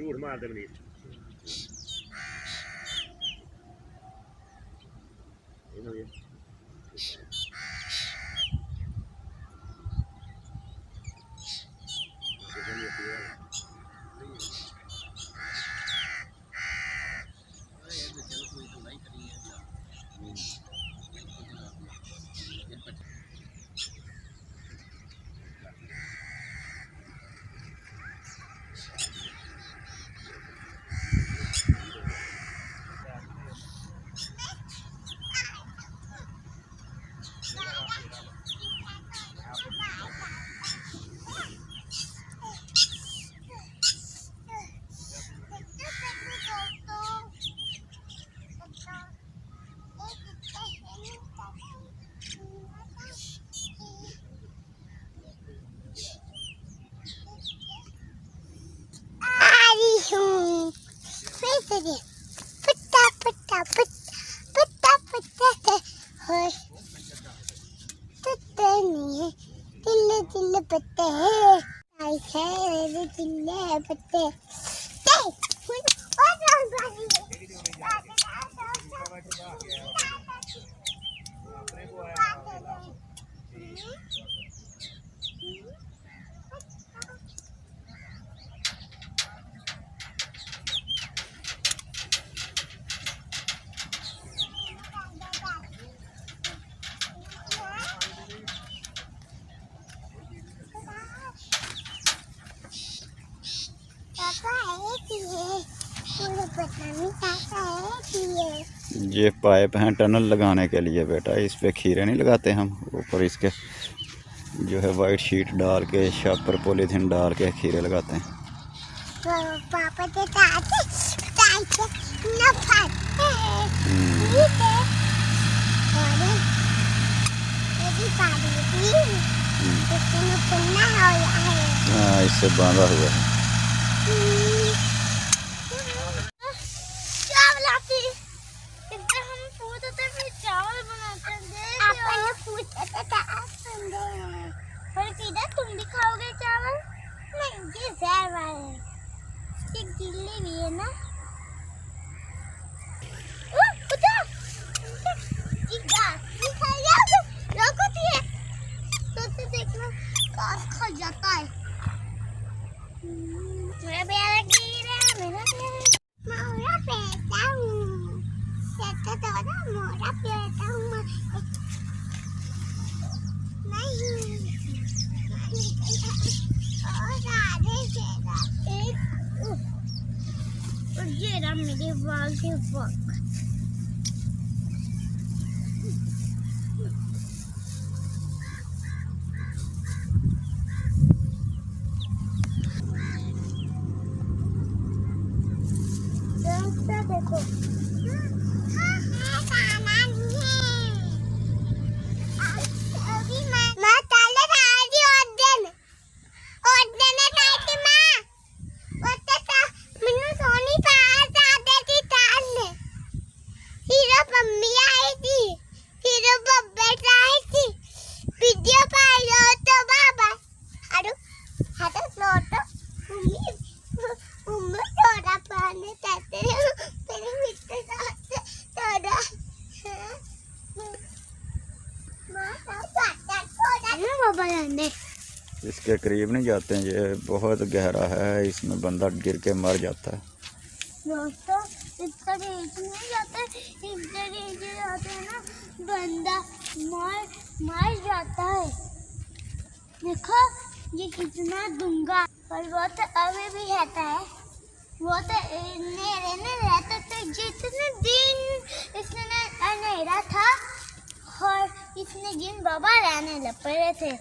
झूठ मारते बनी ये पाइप हैं टनल लगाने के लिए बेटा, इस पे खीरे नहीं लगाते हम, ऊपर इसके जो है वाइट शीट डाल के शापर पॉलीथीन डाल के खीरे लगाते हैं। पापा के हाँ, इससे बांधा हुआ है। तुम भी खाओगे चावल? नहीं, ये जहर वाला है, ये गिल्ली भी है ना। खा जाता है। मेरा प्यारा गिरा, मेरा प्यारा मोरा बेटा हूँ, मोरा बेटा हूँ नहीं। और ये रहा मेरे बाल के वक्त। देखो इसके करीब नहीं जाते हैं, ये बहुत गहरा है, इसमें बंदा गिर के मर जाता है। दोस्तों इसका नीचे नहीं जाता, इसके नीचे जाते हैं ना बंदा मर जाता है। देखो ये कितना डूंगा, और वो तो अभी भी रहता है, वो तो रहता था जितने दिन इसने अंधेरा था और इतने दिन बाबा रहने लग पड़े थे।